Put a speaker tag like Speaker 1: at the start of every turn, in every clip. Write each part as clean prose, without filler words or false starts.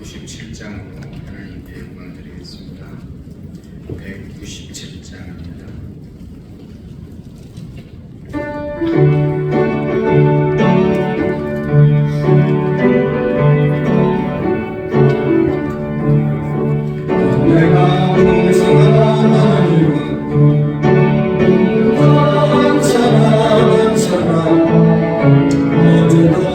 Speaker 1: 197장으로 하나님께 영광 드리겠습니다. 197장입니다. 내가 풍성한 하나님은 괜찮아 어제도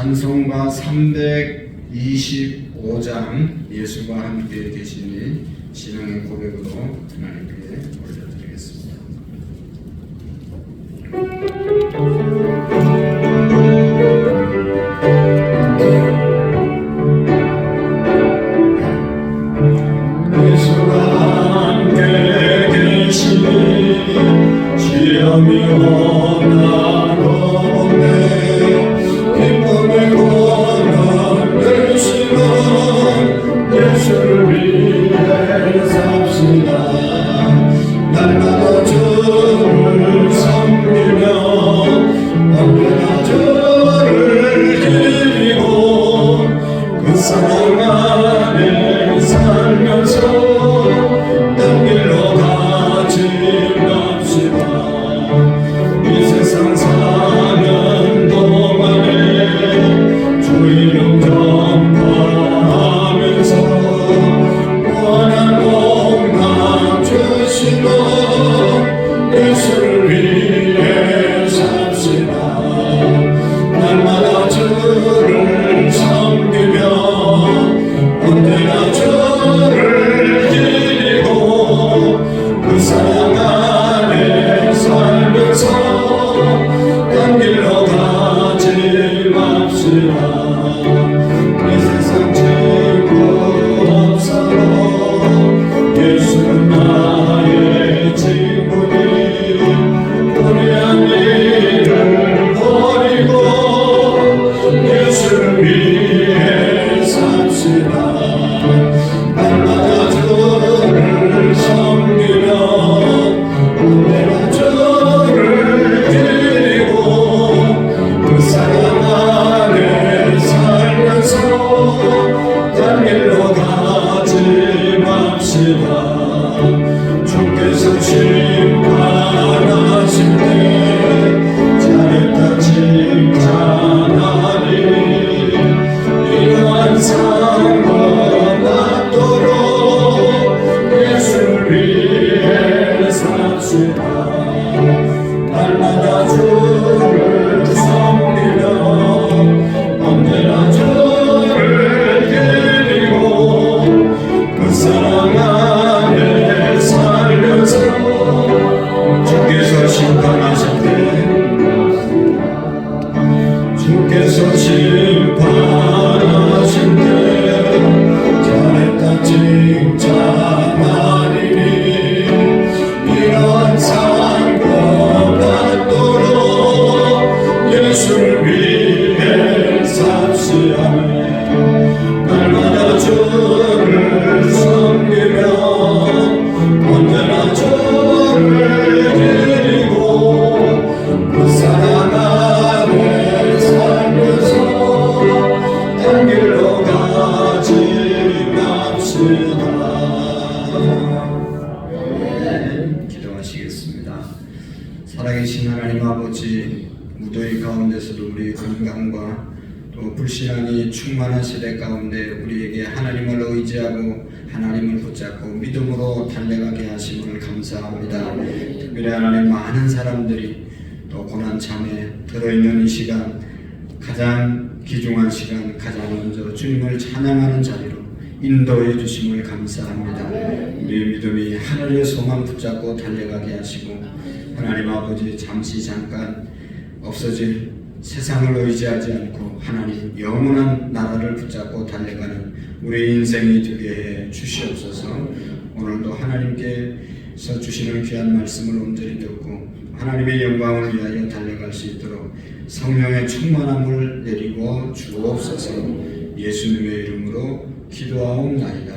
Speaker 1: 찬송가 325장 예수가 함께 계시니 신앙의 고백으로 하나님께 올려드리겠습니다. 예수가 함께 계시니 시험이 오나도 예수를 위해 삽시다. 날마다 주를 섬기며 언제나 주를 기리고 그 사랑 안에 살면서 딴 길로 가지 맙시다. 이 세상 사는 동안에 주 이름 전파하면서 예수를 위해 삽시다. 날마다 주를 섬기며 언제나 주를 기리고 그 사랑 안에 살면서 딴 길로 가지 맙시다. 이 세상 친구 없어도 예수는 나의 친구니 우리 한 일을 버리고 섬기며 언제나 주를 드리고 그 사랑 안에 살면서 딴 길로 가지 맙시다. 주께서 심판하실 때 잘했다 칭찬하리니 이러한 상과 받도록 예수를 위해 삽시다. 날마다 주를 섬기며 언제나 주를 드리고 그 사랑 안에 살면서 주께서 심판하실 때 주께서 심판하실 때 잘했다 칭찬하리니 이러한 상과 받도록 예수를 위해 삽시다. 날마다 주를 섬기며 언제나 주를 드리고 그 사랑 안에 살면서 딴 길로 가지 맙시다.
Speaker 2: 기도하시겠습니다. 살아계신 하나님 아버지, 무더위 가운데서도 우리의 건강과 또 불신앙이 충만한 세대 가운데 우리에게 하나님을 의지하고 하나님을 붙잡고 믿음으로 달려가게 하심을 감사합니다. 특별히 하나님, 많은 사람들이 또 고난참에 들어있는 이 시간, 가장 귀중한 시간, 가장 먼저 주님을 찬양하는 자리로 인도해 주심을 감사합니다. 우리의 믿음이 하늘의 소망 붙잡고 달려가게 하시고 하나님 아버지, 잠시 잠깐 없어질 세상을 의지하지 않고 하나님 영원한 나라를 붙잡고 달려가는 우리 인생이 되게 해 주시옵소서. 오늘도 하나님께서 주시는 귀한 말씀을 온전히 듣고 하나님의 영광을 위하여 달려갈 수 있도록 성령의 충만함을 내리고 주옵소서. 예수님의 이름으로 기도하옵나이다.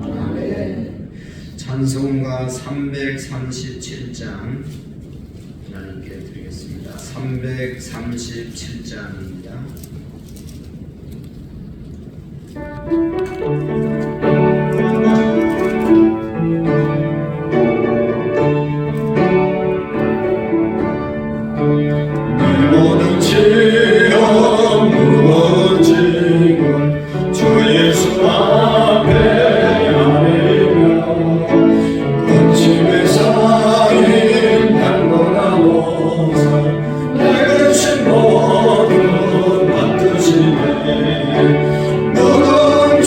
Speaker 2: 아멘. 찬송가 337장 하나님께 드리겠습니다. 337장입니다.
Speaker 1: 내 모든 지어 무너진 주 예수 앞에 아뢰며 근심에 쌓인 양보나 모살 내 근심 모두 맡으시네. 모든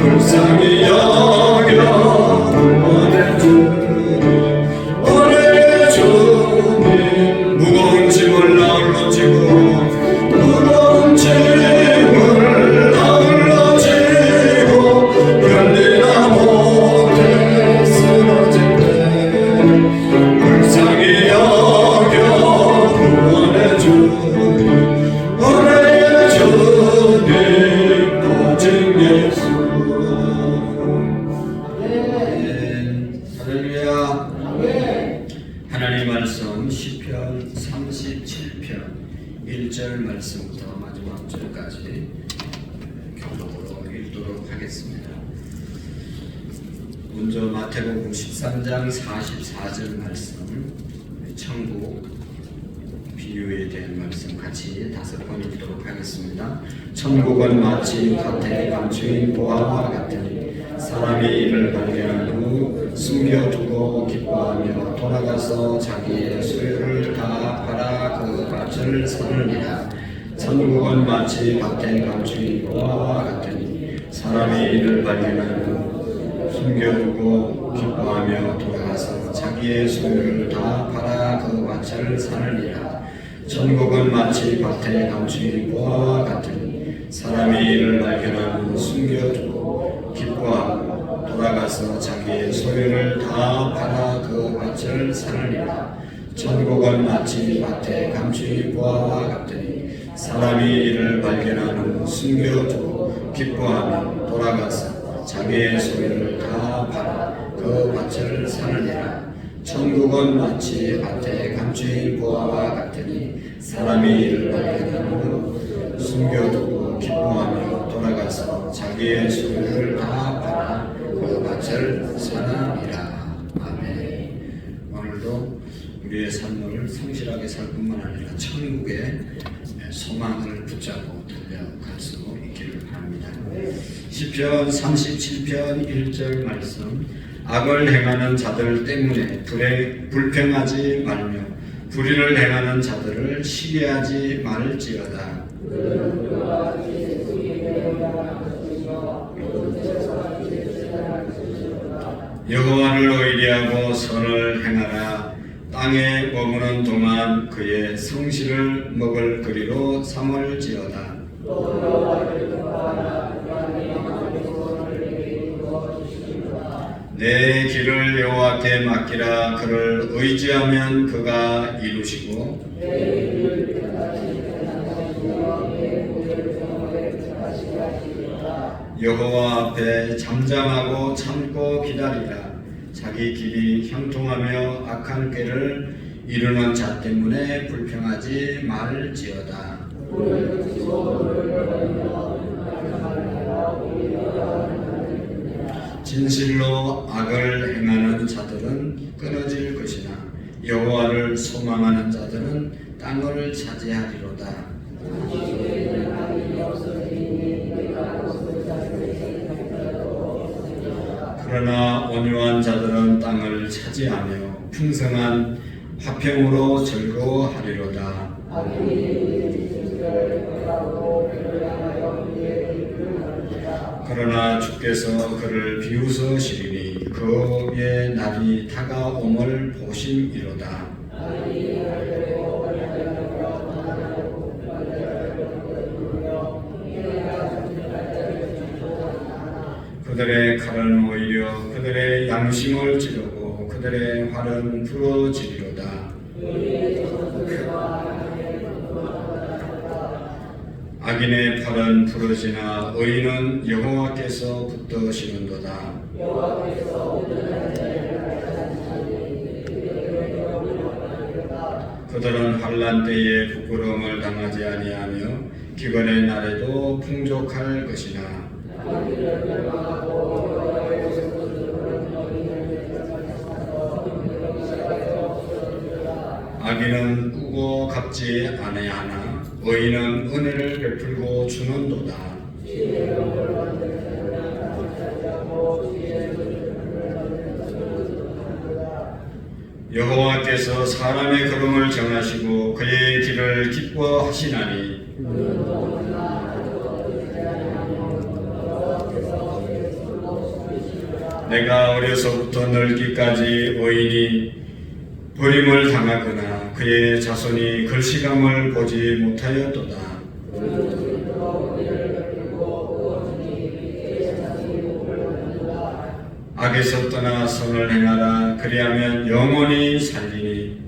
Speaker 1: 불쌍히 여겨 구원해 주님 오늘 주님 무거운 짐을 나홀로 지고 무거운 짐을 나홀로 지고 견디다 못해 쓰러질 때 불쌍히 여겨 구원해 주님 오늘 주님 오직 예수
Speaker 2: 할렐루야. 하나님 말씀 시편 37편 1절 말씀부터 마지막 절까지 교독으로 읽도록 하겠습니다. 먼저 마태복음 13장 44절 말씀, 천국 비유에 대한 말씀 같이 5번 읽도록 하겠습니다. 천국은 마치 밭에 감추인 보화와 같으니 사람이 이를 발견한 후 숨겨두고 기뻐하며 돌아가서 자기의 소유를 다 팔아 그 밭을 사느니라. 천국은 마치 밭에 감추인 보화와 같으니 사람이 이를 발견한 후 숨겨두고 기뻐하며 돌아가서 자기의 소유를 다 팔아 그 밭을 사느니라. 천국은 마치 밭에 감추인 보화와 같으니 사람이 이를 발견한 후 숨겨두고 기뻐하고 돌아가서 자기의 소유를 다 팔아 그 밭을 사느니라. 천국은 마치 밭에 감추인 보화와 같으니 사람이 이를 발견한 후 숨겨두고 기뻐하며 돌아가서 자기의 소유를 다 팔아 그 밭을 사느니라. 천국은 마치 밭에 감추인 보화와 같으니 사람이 이를 발견한 후 숨겨두고 기뻐하며 돌아가서 자기의 소유를 다 팔아 그 밭을 사느니라. 아멘. 오늘도 우리의 삶을 성실하게 살 뿐만 아니라 천국의 소망을 붙잡고 달려갈 수 있기를 바랍니다. 시편 37편 1절 말씀, 악을 행하는 자들 때문에 불평하지 말며 불의를 행하는 자들을 시기하지 말지어다. 여호와를 의리하고 선을 행하라. 땅에 머무는 동안 그의 성실을 먹을 거리로 삼을지어다. 내 길을 여호와께 맡기라. 그를 의지하면 그가 이루시고 여호와 앞에 잠잠하고 참고 기다리라. 자기 길이 형통하며 악한 꾀를 이루는 자 때문에 불평하지 말지어다. 진실로 악을 행하는 자들은 끊어질 것이나 여호와를 소망하는 자들은 땅을 차지하리로다. 그러나 온유한 자들은 땅을 차지하며 풍성한 화평으로 즐거워하리로다. 그러나 주께서 그를 비웃으시리니 그의 날이 다가옴을 보심이로다. 그들의 칼은 오히려 그들의 양심을 찌르고 그들의 활은 부러지리로다. 악인의 팔은 부러지나 의인은 여호와께서 붙드시는도다. 그들은 환난 때에 부끄러움을 당하지 아니하며 기근의 날에도 풍족할 것이나 악인은 꾸고 갚지 아니하나 의인은 은혜를 베풀고 주는도다. 여호와께서 사람의 걸음을 정하시고 그의 길을 기뻐하시나니 내가 어려서부터 늙기까지 의인이 버림을 당하거나 그의 자손이 걸시감을 보지 못하였도다. 악에서 떠나 선을 행하라. 그리하면 영원히 살리니.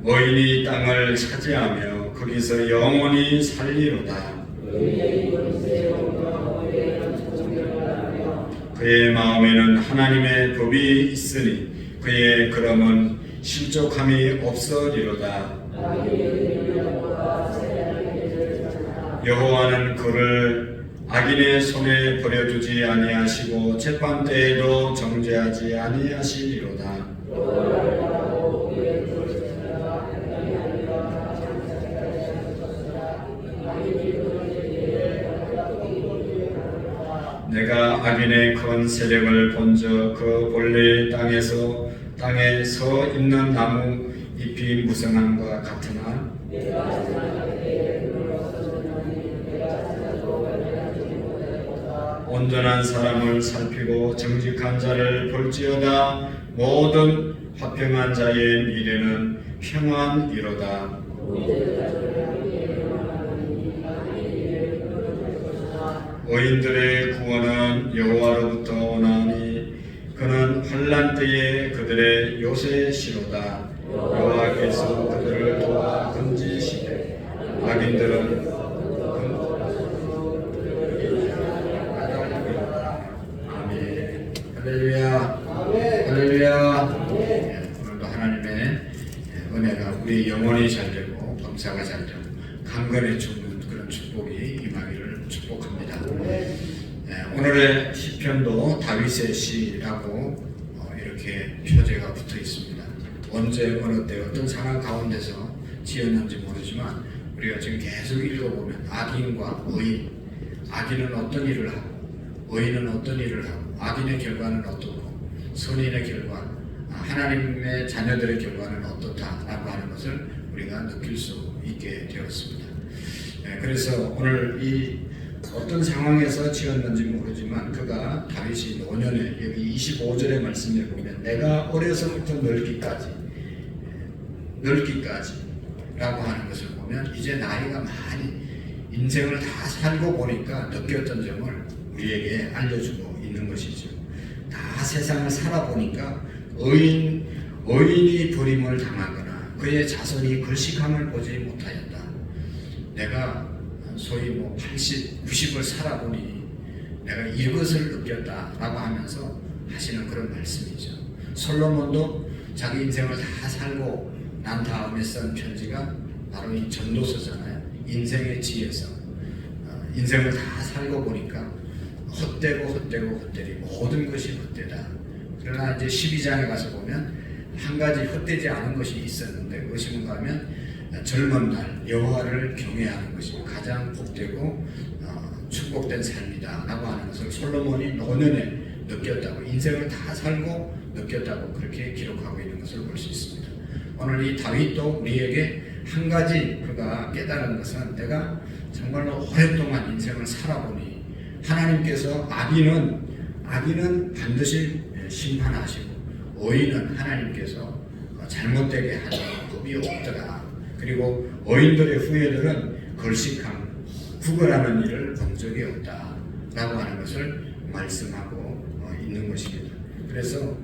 Speaker 2: 의인이 땅을 차지하며 거기서 영원히 살리로다. 그의 마음에는 하나님의 법이 있으니 그의 걸음은 실족함이 없으리로다. 여호와는 그를 악인의 손에 버려두지 아니하시고 재판 때에도 정죄하지 아니하시리로다. 내가 악인의 큰 세력을 본저 그 본래 땅에 서 있는 나무 잎이 무성함과 같으나 온전한 사람을 살피고 정직한 자를 볼지어다. 모든 화평한 자의 미래는 평안이로다. 의인들의 구원은 여호와로부터 오나니 그는 환난 때에 그들의 요새시로다. 여호와께서 그들을 도와 건지시되 악인들은 아멘. 할렐루야. 할렐루야. 오늘도 하나님의 은혜가 우리 영혼이 잘 되고 범사가 잘 되고 강건해 죽는 그런 축복이 임하기를 축복합니다. 오늘의 시편도 다윗의 시라고 이렇게 표제가 붙어 있습니다. 언제 어느 때 어떤 상황 가운데서 지었는지 모르지만 우리가 지금 계속 읽어보면 악인과 의인, 악인은 어떤 일을 하고 의인은 어떤 일을 하고 악인의 결과는 어떻고 선인의 결과, 하나님의 자녀들의 결과는 어떻다라고 하는 것을 우리가 느낄 수 있게 되었습니다. 그래서 오늘 이 어떤 상황에서 지었는지 모르지만 그가 다윗이 노년에 여기 25절의 말씀에 보면 내가 어려서부터 늙기까지 라고 하는 것을 보면 이제 나이가 많이 인생을 다 살고 보니까 느꼈던 점을 우리에게 알려주고 있는 것이죠. 다 세상을 살아보니까 의인이 버림을 당하거나 그의 자손이 걸식함을 보지 못하였다. 내가 소위 80, 90을 살아보니 내가 이것을 느꼈다라고 하면서 하시는 그런 말씀이죠. 솔로몬도 자기 인생을 다 살고 난 다음에 쓴 편지가 바로 이 전도서잖아요. 인생의 지혜서. 인생을 다 살고 보니까 헛되고 모든 것이 헛되다. 그러나 이제 12장에 가서 보면 한 가지 헛되지 않은 것이 있었는데 그것이 뭔가 하면 젊은 날 여호와를 경외하는 것이 가장 복되고 축복된 삶이다 라고 하는 것을 솔로몬이 노년에 느꼈다고, 인생을 다 살고 느꼈다고 그렇게 기록하고 있는 것을 볼 수 있습니다. 오늘 이 다윗도 우리에게 한 가지 그가 깨달은 것은 내가 정말로 오랫동안 인생을 살아보니 하나님께서 악인은 반드시 심판하시고 의인은 하나님께서 잘못되게 하는 법이 없더라. 그리고 의인들의 후예들은 걸식함, 구걸하는 일을 본 적이 없다 라고 하는 것을 말씀하고 있는 것입니다. 그래서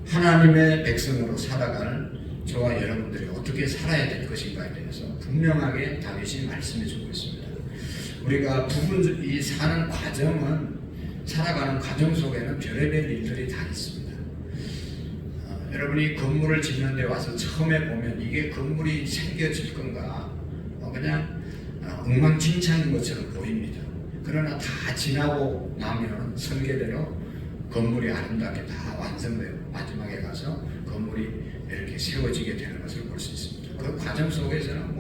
Speaker 2: 하나님의 백성으로 살아갈 저와 여러분들이 어떻게 살아야 될 것인가에 대해서 분명하게 다윗이 말씀해 주고 있습니다. 우리가 이 사는 과정은, 살아가는 과정 속에는 별의별 일들이 다 있습니다. 여러분이 건물을 짓는 데 와서 처음에 보면 이게 건물이 생겨질 건가 그냥 엉망진창인 것처럼 보입니다. 그러나 다 지나고 나면 설계대로 건물이 아름답게 다 완성되고 마지막에 가서 건물이 이렇게 세워지게 되는 것을 볼 수 있습니다. 그 과정 속에서는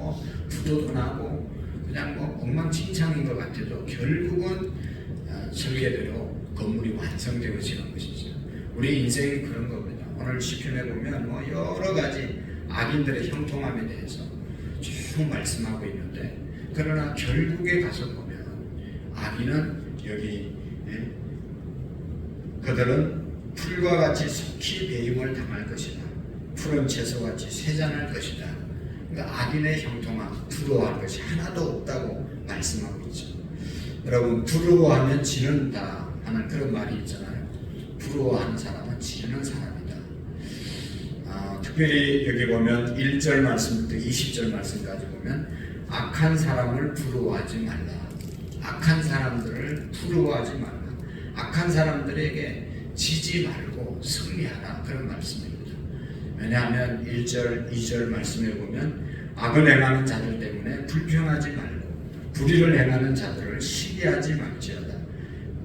Speaker 2: 부도도 나고 그냥 엉망진창인 것 같아도 결국은 설계대로 건물이 완성되어지는 것이죠. 우리 인생이 그런 겁니다. 오늘 시편에 보면 여러 가지 악인들의 형통함에 대해서 쭉 말씀하고 있는데, 그러나 결국에 가서 보면 악인은 여기 그들은 풀과 같이 속히 배임을 당할 것이다. 푸른 채소같이 쇠잔할 것이다. 그러니까 악인의 형통함, 부러워할 것이 하나도 없다고 말씀하고 있죠. 여러분, 부러워하면 지는다 하는 그런 말이 있잖아요. 부러워하는 사람은 지는 사람이다. 특별히 여기 보면 1절 말씀부터 20절 말씀까지 보면 악한 사람을 부러워하지 말라. 악한 사람들을 부러워하지 말라. 악한 사람들에게 지지 말고 승리하라. 그런 말씀입니다. 왜냐하면 1절, 2절 말씀에 보면 악을 행하는 자들 때문에 불평하지 말고 불의를 행하는 자들을 시기하지 말지어다.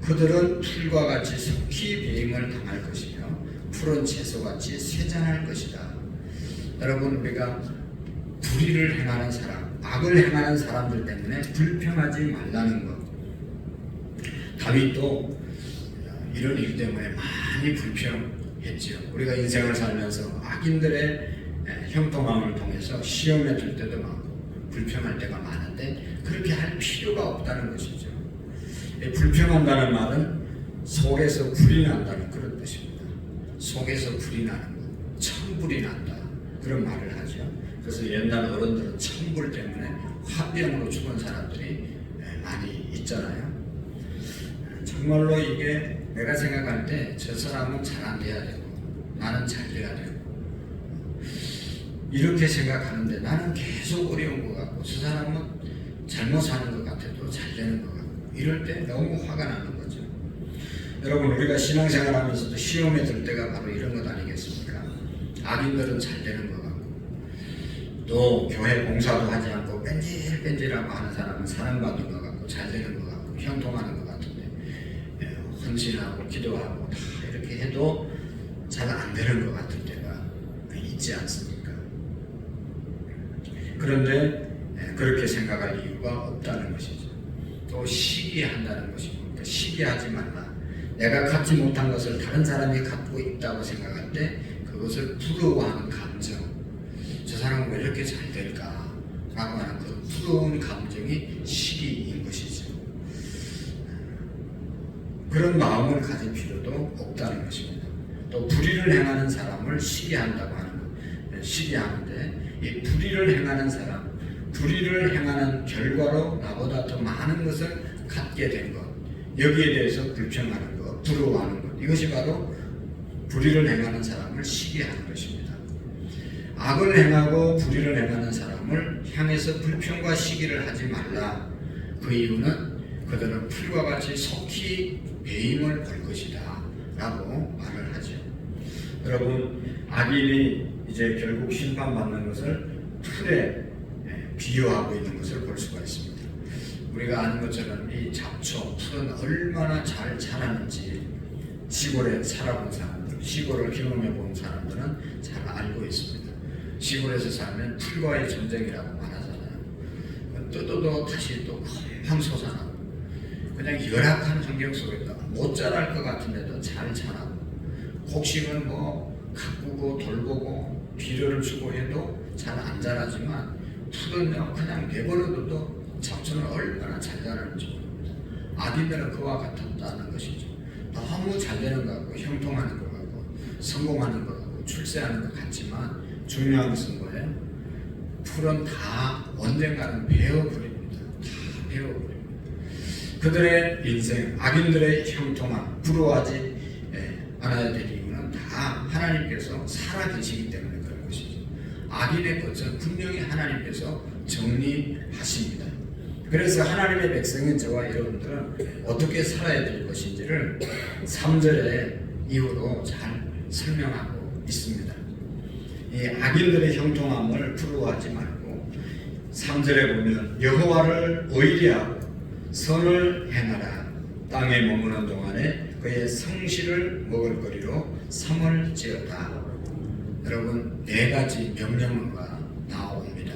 Speaker 2: 그들은 풀과 같이 속히 배임을 당할 것이며 푸른 채소같이 쇠잔할 것이다. 여러분, 우리가 불의를 행하는 사람, 악을 행하는 사람들 때문에 불평하지 말라는 것. 다윗도 이런 일 때문에 많이 불평했지요. 우리가 인생을 살면서 악인들의 형통함을 통해서 시험에 들 때도 많고 불평할 때가 많은데 그렇게 할 필요가 없다는 것이죠. 불평한다는 말은 속에서 불이 난다는 그런 뜻입니다. 속에서 불이 나는 것, 천불이 난다, 그런 말을 하죠. 그래서 옛날 어른들은 천불 때문에 화병으로 죽은 사람들이 많이 있잖아요. 정말로 이게 내가 생각할 때 저 사람은 잘 안 돼야 되고 나는 잘 돼야 되고 이렇게 생각하는데 나는 계속 어려운 것 같고 저 사람은 잘못 사는 것 같아도 잘 되는 것 같고 이럴 때 너무 화가 나는 거죠. 여러분, 우리가 신앙생활 하면서도 시험에 들 때가 바로 이런 것 아니겠습니까? 악인들은 잘 되는 것 같고 또 교회 봉사도 하지 않고 뺀질뺀질하고 하는 사람은 사랑받는 것 같고 잘 되는 것 같고 형통하는 것 같은데 헌신하고 기도하고 다 이렇게 해도 잘 안 되는 것 같을 때가 있지 않습니까? 그런데 그렇게 생각할 이유가 없다는 것이죠. 또 시기한다는 것입니다. 시기하지 말라. 내가 갖지 못한 것을 다른 사람이 갖고 있다고 생각할 때 그것을 부러워하는 감정, 저 사람은 왜 이렇게 잘 될까? 라고 하는 그 부러운 감정이 시기인 것이죠. 그런 마음을 가질 필요도 없다는 것입니다. 또 불의를 행하는 사람을 시기한다고 하는 것, 시기하는데 이 불의를 행하는 사람, 불의를 행하는 결과로 나보다 더 많은 것을 갖게 된 것, 여기에 대해서 불평하는 것, 부러워하는 것, 이것이 바로 불의를 행하는 사람을 시기하는 것입니다. 악을 행하고 불의를 행하는 사람을 향해서 불평과 시기를 하지 말라. 그 이유는 그들은 풀과 같이 속히 배임을 볼 것이다 라고 말을 하죠. 여러분, 악인이 이제 결국 심판받는 것을 풀에 비유하고 있는 것을 볼 수가 있습니다. 우리가 아는 것처럼 이 잡초, 풀은 얼마나 잘 자라는지 시골에 살아본 사람들, 시골을 경험해 본 사람들은 잘 알고 있습니다. 시골에서 살면 풀과의 전쟁이라고 말하잖아요. 뜯어도 다시 또 금방 솟아나고 그냥 열악한 환경 속에서 못 자랄 것 같은데도 잘 자라고 곡식은 뭐 가꾸고 돌보고 비료를 주고 해도 잘 안 자라지만 풀은요 그냥 내버려둬도 잡초는 얼마나 잘 자라는지 모릅니다. 악인들은 그와 같았다는 것이죠. 너무 잘 되는 것 같고 형통하는 것 같고 성공하는 것 같고 출세하는 것 같지만 중요한 것은 뭐예요? 풀은 다 언젠가는 베어버립니다. 다 베어버립니다. 그들의 인생, 악인들의 형통함, 부러워하지 않아야 될 이유는 다 하나님께서 살아계시기 때문에 그런 것이죠. 악인의 것은 분명히 하나님께서 정리하십니다. 그래서 하나님의 백성인 저와 여러분들은 어떻게 살아야 될 것인지를 3절의 이후로 잘 설명하고 있습니다. 이 악인들의 형통함을 부러워하지 말고 3절에 보면 여호와를 의리하고 선을 행하라. 땅에 머무는 동안에 그의 성실을 먹을거리로 삼을지어다. 여러분, 4가지 명령어가 나옵니다.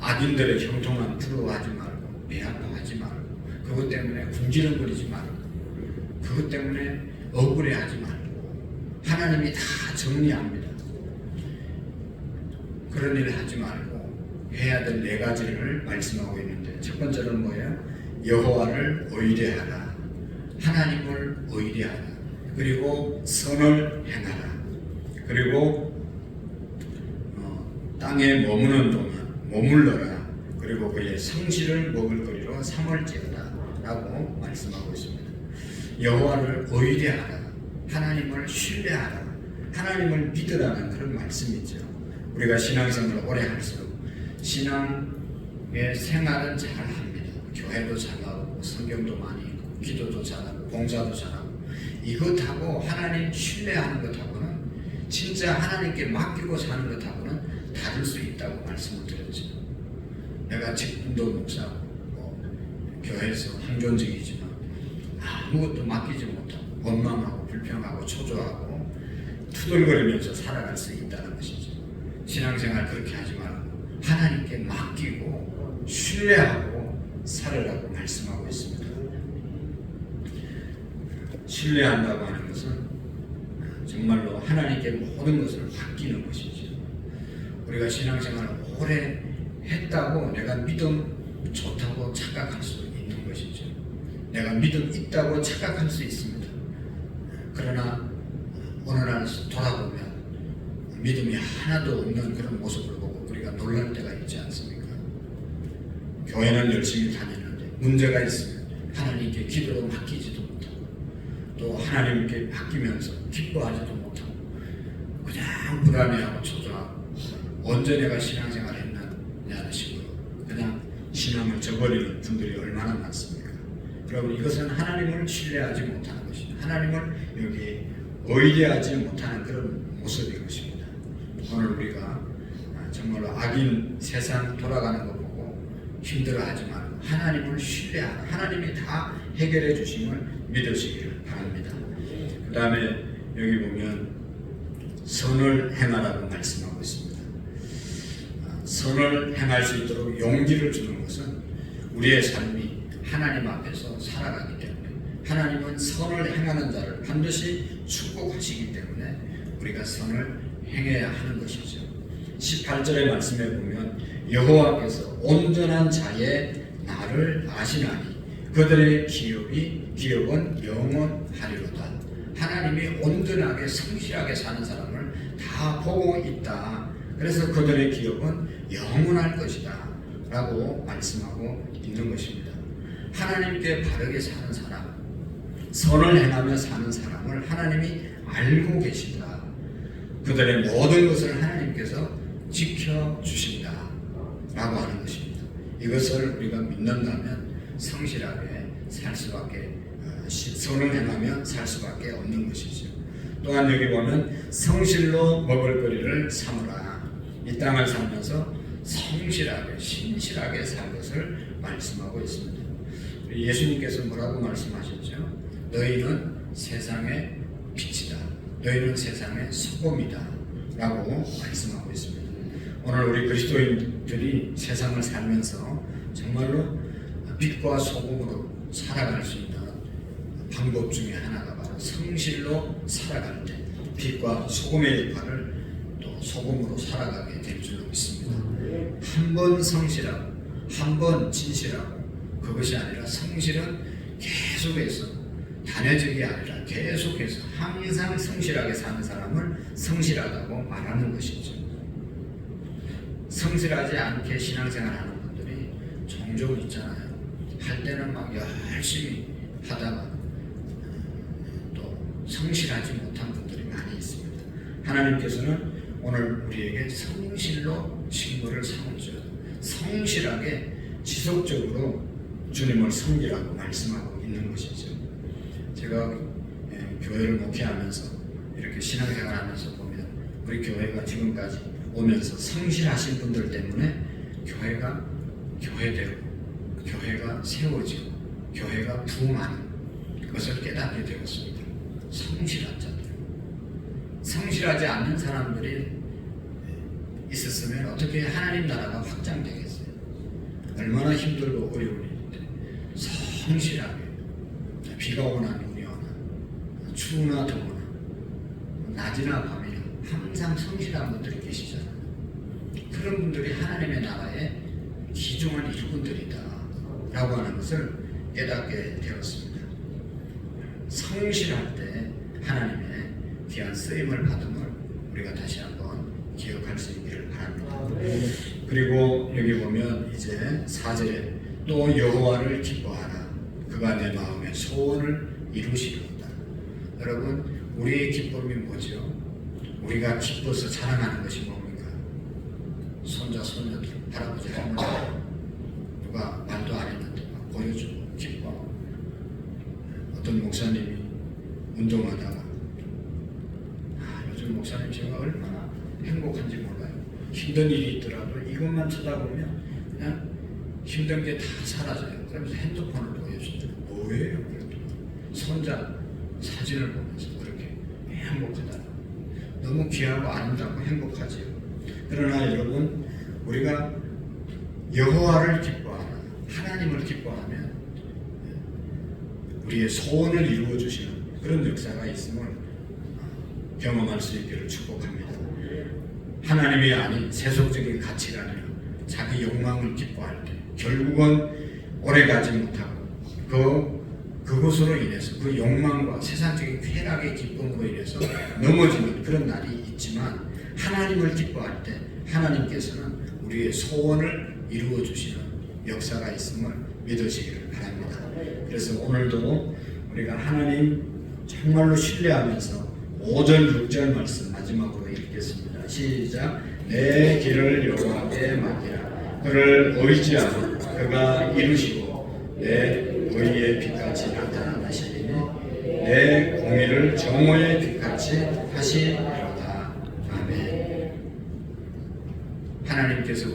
Speaker 2: 악인들의 형통함 부러워하지 말고 미안하지 말고 그것 때문에 궁지렁거리지 말고 그것 때문에 억울해하지 말고 하나님이 다 정리합니다. 그런 일을 하지 말고 해야 될 네 가지를 말씀하고 있는데, 첫 번째는 뭐예요? 여호와를 의뢰하라, 하나님을 의뢰하라, 그리고 선을 행하라, 그리고 땅에 머무는 동안 머물러라, 그리고 그의 성실을 먹을거리로 삼을지어다 라고 말씀하고 있습니다. 여호와를 의뢰하라, 하나님을 신뢰하라, 하나님을 믿으라는 그런 말씀이죠. 우리가 신앙생활을 오래 할수록 신앙의 생활은 잘 합니다. 교회도 잘하고 성경도 많이 읽고 기도도 잘하고 봉사도 잘하고, 이것하고 하나님 신뢰하는 것하고는, 진짜 하나님께 맡기고 사는 것하고는 다를 수 있다고 말씀을 드렸죠. 내가 직분도 목사고 교회에서 항존직이지만 아무것도 맡기지 못하고 원망하고 불평하고 초조하고 투덜거리면서 살아갈 수 있다는 것이죠. 신앙생활 그렇게 하지 말고 하나님께 맡기고 신뢰하고 살으라고 말씀하고 있습니다. 신뢰한다고 하는 것은 정말로 하나님께 모든 것을 맡기는 것이죠. 우리가 신앙생활을 오래 했다고 내가 믿음 좋다고 착각할 수 있는 것이죠. 내가 믿음 있다고 착각할 수 있습니다. 그러나 어느 날 돌아보면 믿음이 하나도 없는 그런 모습을 보고 우리가 놀랄 때가 있지 않습니까? 교회는 열심히 다니는데 문제가 있으면 하나님께 기도로 맡기지도 못하고, 또 하나님께 맡기면서 기뻐하지도 못하고 그냥 불안해하고 초조하고, 언제 내가 신앙생활 했느냐는 식으로 그냥 신앙을 저버리는 분들이 얼마나 많습니까? 여러분, 이것은 하나님을 신뢰하지 못하는 것입니다. 하나님을 여기 의뢰하지 못하는 그런 모습인 것입니다. 오늘 우리가 정말로 악인 세상 돌아가는 거 보고 힘들어하지 말고 하나님을 신뢰하라, 하나님이 다 해결해 주심을 믿으시기를 바랍니다. 그 다음에 여기 보면 선을 행하라고 말씀하고 있습니다. 선을 행할 수 있도록 용기를 주는 것은 우리의 삶이 하나님 앞에서 살아가기 때문에, 하나님은 선을 행하는 자를 반드시 축복하시기 때문에 우리가 선을 행해야 하는 것이죠. 18절의 말씀에 보면 여호와께서 온전한 자의 나를 아시나니 그들의 기업은 영원하리로다. 하나님이 온전하게 성실하게 사는 사람을 다 보고 있다. 그래서 그들의 기업은 영원할 것이다 라고 말씀하고 있는 것입니다. 하나님께 바르게 사는 사람, 선을 행하며 사는 사람을 하나님이 알고 계시다. 그들의 모든 것을 하나님께서 지켜주신다 라고 하는 것입니다. 이것을 우리가 믿는다면 성실하게 살 수밖에, 선을 행하며 살 수밖에 없는 것이죠. 또한 여기 보면 성실로 먹을거리를 삼으라. 이 땅을 살면서 성실하게 신실하게 살 것을 말씀하고 있습니다. 예수님께서 뭐라고 말씀하셨죠? 너희는 세상의 빛이다, 너희는 세상의 소금이다 라고 말씀하고 있습니다. 오늘 우리 그리스도인들이 세상을 살면서 정말로 빛과 소금으로 살아갈 수 있는 방법 중에 하나가 바로 성실로 살아갈 때 빛과 소금의 역할을 또 소금으로 살아가게 될 줄로 믿습니다. 한 번 성실하고 한 번 진실하고, 그것이 아니라 성실은 계속해서 단회적이 아니라 계속해서 항상 성실하게 사는 사람을 성실하다고 말하는 것이죠. 성실하지 않게 신앙생활하는 분들이 종종 있잖아요. 할 때는 막 열심히 하다가 또 성실하지 못한 분들이 많이 있습니다. 하나님께서는 오늘 우리에게 성실로 식물을 삼을지어다, 성실하게 지속적으로 주님을 섬기라고 말씀하고 있는 것이죠. 제가 교회를 목회하면서 이렇게 신앙생활하면서 보면 우리 교회가 지금까지 오면서 성실하신 분들 때문에 교회가 교회되고 교회가 세워지고 교회가 부흥하는 것을 깨닫게 되었습니다. 성실한 자들, 성실하지 않는 사람들이 있었으면 어떻게 하나님 나라가 확장되겠어요? 얼마나 힘들고 어려운 일인데 성실하게, 비가 오나 눈이 오나 추우나 더우나 낮이나 밤이나 항상 성실한 분들이 계시잖아요. 그런 분들이 하나님의 나라의 귀중한 일꾼들이다 라고 하는 것을 깨닫게 되었습니다. 성실할 때 하나님의 귀한 쓰임을 받음을 우리가 다시 한번 기억할 수 있기를 바랍니다. 그리고 여기 보면 이제 4절에 또 여호와를 기뻐하라. 그가 내 마음의 소원을 이루시리로다. 여러분, 우리의 기쁨이 뭐죠? 우리가 기뻐서 자랑하는 것이 뭡니까? 손자, 손녀들, 할아버지, 할머니 누가 말도 안 했는데 막 보여주고 기뻐하고, 어떤 목사님이 운동하다가 요즘 목사님 제가 얼마나 행복한지 몰라요. 힘든 일이 있더라도 이것만 쳐다보면 그냥 힘든 게 다 사라져요. 그러면서 핸드폰을 보여준다. 뭐예요? 그래도 손자 사진을 보면서 그렇게 행복하다. 너무 귀하고 아름답고 행복하지요. 그러나 여러분, 우리가 여호와를 기뻐하는, 하나님을 기뻐하면 우리의 소원을 이루어 주시는 그런 역사가 있음을 경험할 수 있기를 축복합니다. 하나님이 아닌 세속적인 가치가 아니라 자기 욕망을 기뻐할 때 결국은 오래가지 못하고 그것으로 인해서 그 욕망과 세상적인 쾌락의 기쁨으로 인해서 넘어지는 그런 날이 있지만, 하나님을 기뻐할 때 하나님께서는 우리의 소원을 이루어 주시는 역사가 있음을 믿으시기를 바랍니다. 그래서 오늘도 우리가 하나님 정말로 신뢰하면서 5절 6절 말씀 마지막으로 읽겠습니다. 시작. 내 길을 여호와께 맡기라. 그를 의지하면 그가 이루시고 내 의의 빛같이 나타나시리니 내 공의를 정오의 빛같이 하시리로다. 아멘. 하나님께서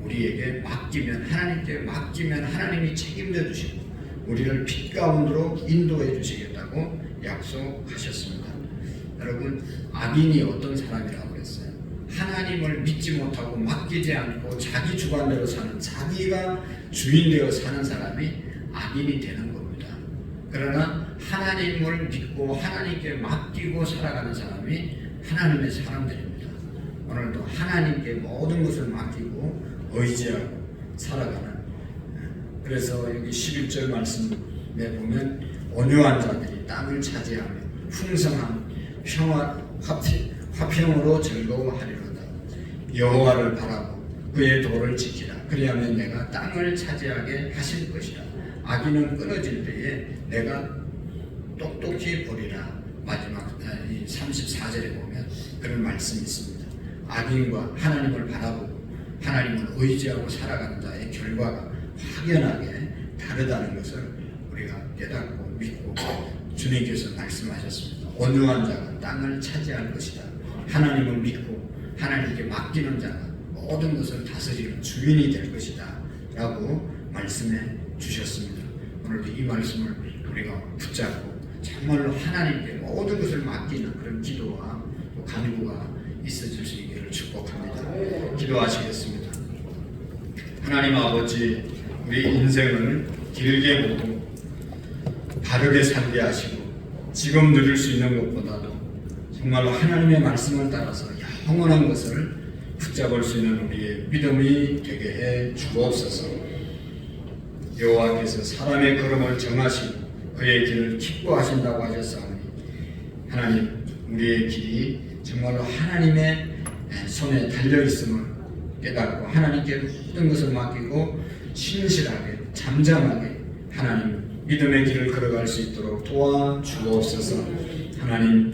Speaker 2: 우리에게 맡기면, 하나님께 맡기면 하나님이 책임져 주시고 우리를 빛 가운데로 인도해 주시겠다고 약속하셨습니다. 여러분, 악인이 어떤 사람이라고 그랬어요? 하나님을 믿지 못하고 맡기지 않고 자기 주관대로 사는, 자기가 주인 되어 사는 사람이 악인이 되는 겁니다. 그러나 하나님을 믿고 하나님께 맡기고 살아가는 사람이 하나님의 사람들입니다. 오늘도 하나님께 모든 것을 맡기고 의지하고 살아가는, 그래서 여기 11절 말씀에 보면 온유한 자들이 땅을 차지하며 풍성한 화평으로 즐거워하리로다. 여호와를 바라고 그의 도를 지키라. 그리하면 내가 땅을 차지하게 하실 것이라. 악인은 끊어질 때에 내가 똑똑히 보리라. 마지막 34절에 보면 그런 말씀이 있습니다. 악인과 하나님을 바라보고 하나님을 의지하고 살아가는 자의 결과가 확연하게 다르다는 것을 우리가 깨닫고 믿고, 주님께서 말씀하셨습니다. 온유한 자가 땅을 차지할 것이다. 하나님을 믿고 하나님께 맡기는 자가 모든 것을 다스리는 주인이 될 것이다 라고 말씀해 주셨습니다. 오늘도 이 말씀을 우리가 붙잡고 정말로 하나님께 모든 것을 맡기는 그런 기도와 또 간구가 있어질 수 있기를 축복합니다. 기도하시겠습니다. 하나님 아버지, 우리 인생을 길게 보고 바르게 살게 하시고 지금 누릴 수 있는 것보다도 정말로 하나님의 말씀을 따라서 영원한 것을 붙잡을 수 있는 우리의 믿음이 되게 해 주옵소서. 여호와께서 사람의 걸음을 정하시고 그의 길을 기뻐하신다고 하셨사오니 하나님, 우리의 길이 정말로 하나님의 손에 달려있음을 깨닫고 하나님께 모든 것을 맡기고 신실하게 잠잠하게 하나님 믿음의 길을 걸어갈 수 있도록 도와주옵소서. 하나님,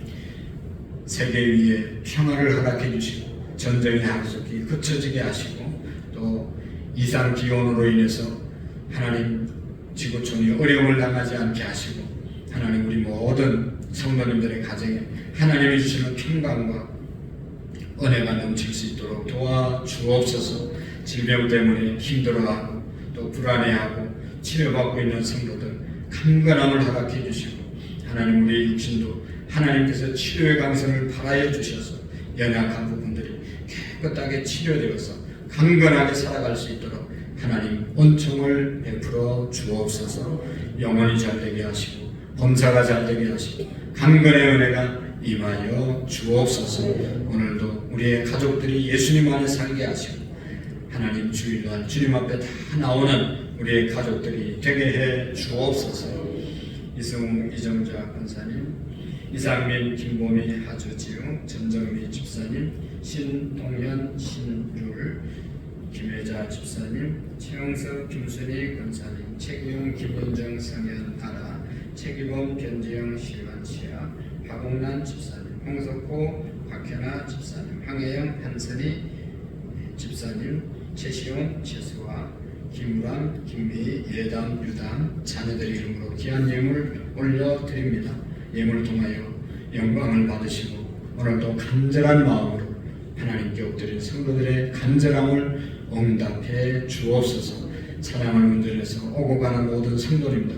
Speaker 2: 세계 위에 평화를 허락해 주시고 전쟁이 하루속히 그쳐지게 하시고 또 이상 기온으로 인해서 하나님 지구촌이 어려움을 당하지 않게 하시고 하나님, 우리 모든 성도님들의 가정에 하나님이 주시는 평강과 은혜가 넘칠 수 있도록 도와주옵소서. 질병 때문에 힘들어하고 또 불안해하고 치료받고 있는 성도들 강건함을 허락해 주시고 하나님, 우리의 육신도 하나님께서 치료의 강선을 발하여 주셔서 연약한 부분들이 깨끗하게 치료되어서 강건하게 살아갈 수 있도록 하나님 은총을 베풀어 주옵소서. 영혼이 잘되게 하시고 범사가 잘되게 하시고 강건의 은혜가 임하여 주옵소서. 주옵소서. 오늘도 우리의 가족들이 예수님 안에 살게 하시고 하나님 주일날 주님 앞에 다 나오는 우리의 가족들이 되게 해 주옵소서. 이승우 이정자 권사님, 이상민 김보미 하주지웅 전정미 집사님, 신동현 신율 김혜자 집사님, 최영석 김순희 권사님, 최기용 김윤정 성현 아라, 최기범 변지영 실완치아, 박옥란 집사님, 홍석호 박현아 집사님, 황혜영 한선희 집사님, 최시용 최수아, 김우람 김미 예담 유담 자녀들 이름으로 귀한 예물 올려드립니다. 예물을 통하여 영광을 받으시고 오늘도 간절한 마음으로 하나님께 엎드린 성도들의 간절함을 응답해 주옵소서. 차량을 운전해서 오고 가는 모든 성도님들,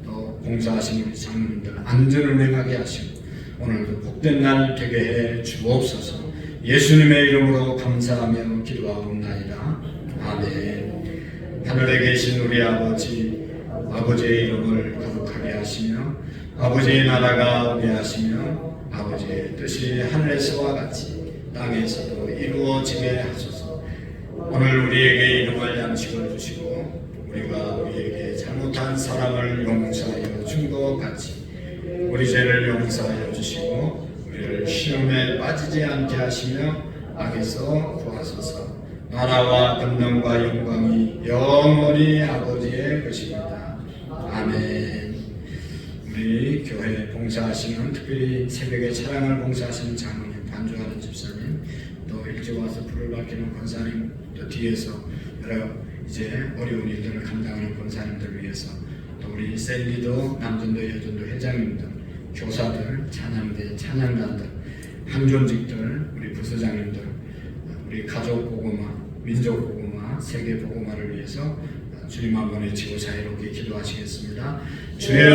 Speaker 2: 또 봉사하시는 우리 장로님들 안전을 행하게 하시고 오늘도 복된 날 되게 해 주옵소서. 예수님의 이름으로 감사하며 기도하옵나이다. 아멘. 하늘에 계신 우리 아버지의 이름을 거룩하게 하시며 아버지의 나라가 오게 하시며 아버지의 뜻이 하늘에서와 같이 땅에서도 이루어지게 하소서. 오늘 우리에게 일용할 양식을 주시고 우리가 우리에게 잘못한 사람을 용서하여 준 것 같이 우리 죄를 용서하여 주시고 우리를 시험에 빠지지 않게 하시며 악에서 구하소서. 나라와 권능과 영광이 영원히 아버지의 것입니다. 아멘. 우리 교회 봉사하시는 특별히 새벽에 차량을 봉사하시는 장로님, 반주하는 집사님, 또 일찍 와서 불을 밝히는 권사님, 또 뒤에서 여러 이제 어려운 일들을 감당하는 권사님들 위해서 또 우리 셀리도 남전도 여전도 회장님들, 교사들, 찬양대, 찬양단들, 항존직들, 우리 부서장님들, 우리 가족 보고마, 민족 보고마, 세계 보고마를 위해서 주님 한번 외치고 자유롭게 기도하시겠습니다. 주여